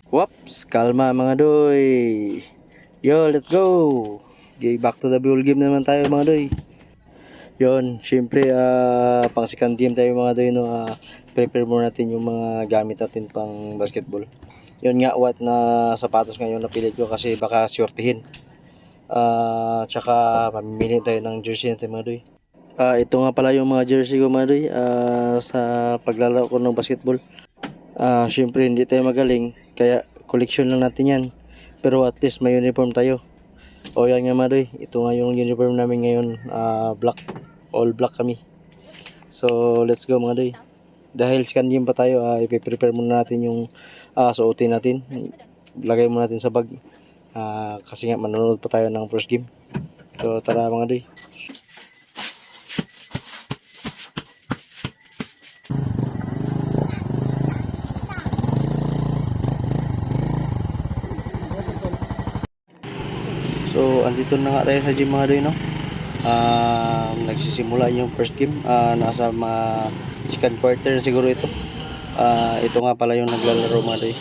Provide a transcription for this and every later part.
Whoops, kalma mga doy. Yo, let's go. Okay, back to the ball game naman tayo mga doy. Yon, syempre pang second game tayo mga doy no. Prepare muna natin yung mga gamit natin pang basketball. Yon nga what na sapatos ngayon na pilit ko kasi baka syortihin. Tsaka mamimili tayo ng jersey natin mga doy. Ito nga pala yung mga jersey ko mga doy sa paglalaro ko ng basketball. Syempre hindi tayo magaling kaya collection lang natin yan, pero at least may uniform tayo. O yan nga madoy, ito nga yung uniform namin ngayon, black, all black kami. So let's go mga doy. Dahil second game pa tayo, ipiprepare muna natin yung suotin natin, lagay muna natin sa bag, kasi nga manonood pa tayo ng first game. So tara mga doy. So, andito na nga tayo sa gym mga doy, no? Nagsisimula yung first game. Nasa second quarter siguro ito. Ito nga pala yung naglalaro mga doy.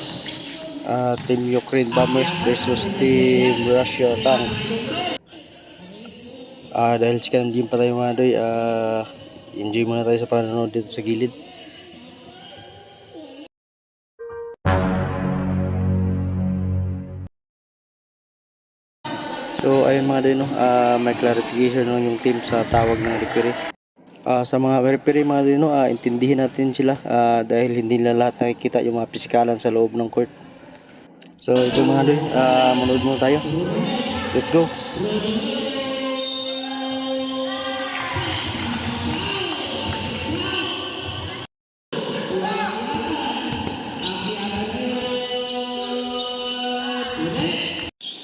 Team Ukraine Bombers versus Team Russia Tank. Dahil second game pa tayo mga doy, enjoy muna tayo sa panonood dito sa gilid. So ayun mga doy, no, may clarification lang yung team sa tawag ng referee. Sa mga referee mga doy, no, intindihin natin sila dahil hindi na lahat nakikita yung mga pisikalan sa loob ng court. So ito mga doy, manood muna tayo. Let's go.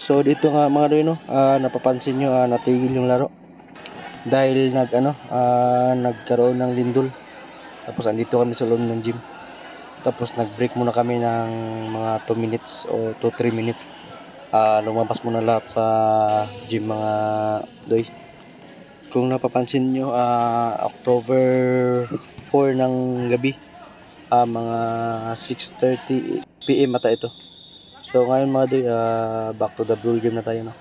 So dito nga mga doy, no, napapansin nyo natigil yung laro dahil nagkaroon ng lindol. Tapos andito kami sa loob ng gym. Tapos nag-break muna kami ng mga 2 minutes o 2-3 minutes. Lumabas muna lahat sa gym mga doy. Kung napapansin nyo, October 4 ng gabi, mga 6:30 PM ata ito. So ngayon mga doy, back to the ball game na tayo, no.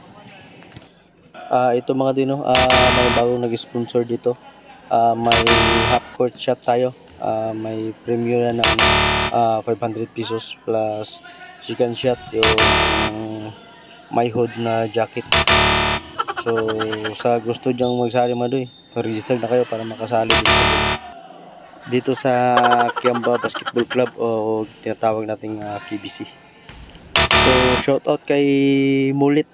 Ito mga doy, no, may bagong nag-sponsor dito. May half court shot tayo. May premium na 500 pesos plus second shot yung may hood na jacket. So sa gusto dyang magsali mga doy, register na kayo para makasali dito sa Kiamba Basketball Club o tinatawag nating KBC. So shout out kay Mulit.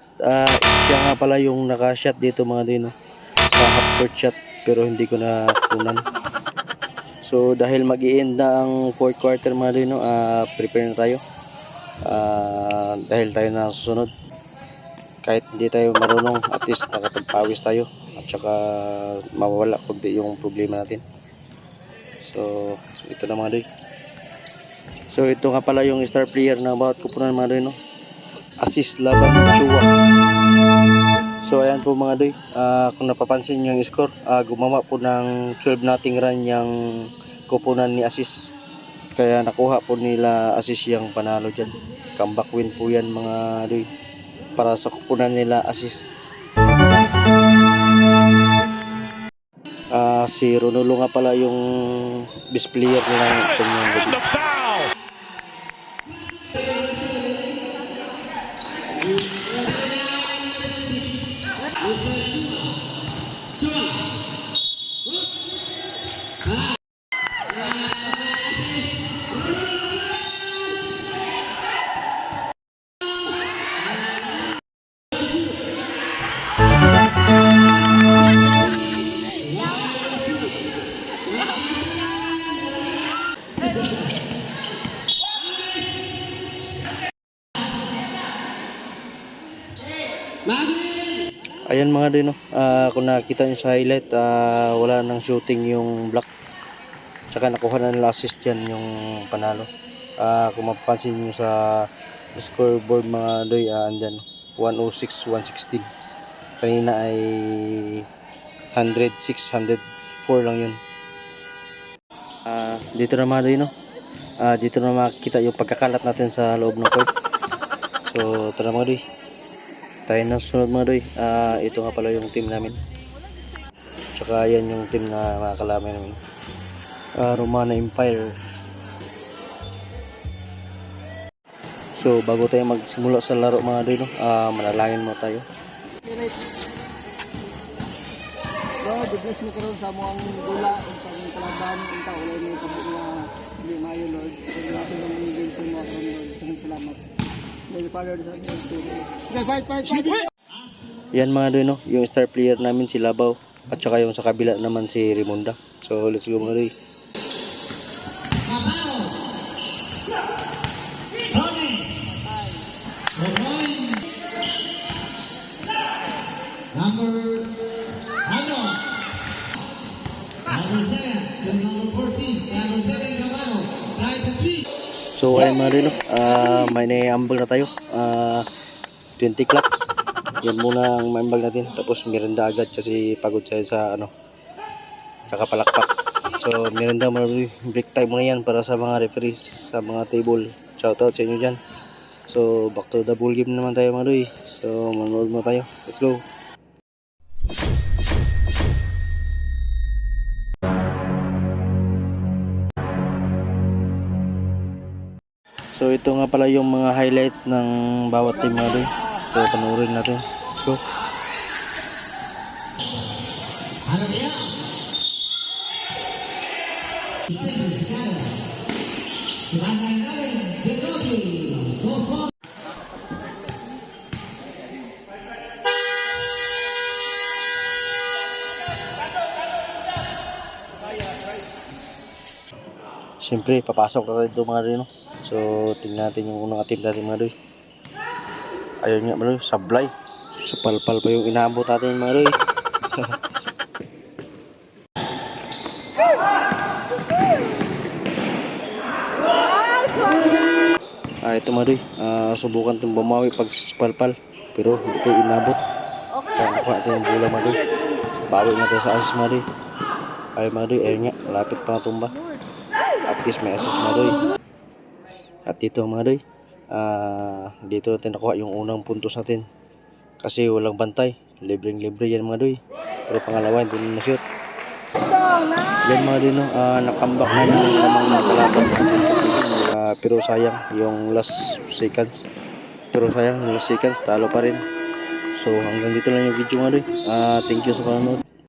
Siya nga pala yung naka-shot dito mga doy, no, sa half court shot, pero hindi ko na kunan. So dahil mag-i-end na ang fourth quarter mga doy, no, prepare na tayo. Dahil tayo na susunod. Kahit hindi tayo marunong, at least nakapagpawis tayo at saka mawawala kundi yung problema natin. So ito na mga doy. So ito nga pala yung star player na bawat kupunan mga doy, no. Assist Laban Chua. So ayan po mga doy, kung napapansin nyo yung score, gumawa po ng 12-0 run yung kupunan ni Assist. Kaya nakuha po nila Assist yung panalo dyan. Comeback win po yan mga doy para sa kupunan nila Assist. Si Ronaldo nga pala yung best player nila kanyang gabi. Ayan mga doy, no, kung nakita nyo sa highlight, wala nang shooting yung black, tsaka nakuha na nila assist yan yung panalo. Kung mapapansin nyo sa scoreboard mga doy, andyan 106-116. Kanina ay 106-104 lang yun. Dito na mga doy, no, dito na makikita yung pagkakalat natin sa loob ng court. So tara mga doy, tayo na sunod mga doy. Ito nga pala yung team namin. Tsaka yan yung team na mga kalamay namin. Romana Empire. So bago tayo magsimula sa laro mga doy, no, manalangin muna tayo. Lord, bless mo karon sa among gula ug sa among kalaban unta ulay may kabuk nga dili maayo Lord. Kaya natin ang mga sa mo karon Lord. Maraming salamat. May Father sa aming Spirit. Okay, fight. Yan mga doy, no, yung star player namin si Labaw at saka yung sa kabila naman si Rimonda. So let's go mga doy. Number ano? Number 7 to number 14. Number 7 Camaro. Try to 3. So ayun mga doy, no, may naiambag na tayo. 20 claps. Yan muna ang maiambag natin. Tapos merenda agad kasi pagod siya sa kakapalakpak. So merenda mga doy. Break time muna yan para sa mga referees sa mga table. Shoutout sa inyo dyan. So back to the ball game naman tayo mga doy. So manood mo tayo. Let's go. So ito nga pala yung mga highlights ng bawat team mga doy. So panoorin natin. Let's go. Ano kaya? Isipin si Kara. Sumangan namin. Degogi. Go for. Siyempre papasok na tayo dito mga doy, no. So tingnan natin yung unang team natin mga doy. Ayun nga mga doy, sablay. Supalpal pa yung inaabot natin mga doy. Ito mga doy, subukan itong bumawi pag supalpal. Pero hindi ito inabot. Kaya nakuha natin yung bola mga doy. Bawi natin sa assist mga doy. Ay mga doy, ayun nga, malapit pa natumba. At least may assist mga doy. At dito mga doy, dito natin nakuha yung unang puntos natin. Kasi walang bantay, libreng-libre yan mga doy. Pero pangalawa hindi na na-shoot. Yan mga doy, no, nakambak na yung lamang mga kalaban. Pero sayang yung last seconds. Talo pa rin. So hanggang dito lang yung video mga doy. Thank you sa panonood.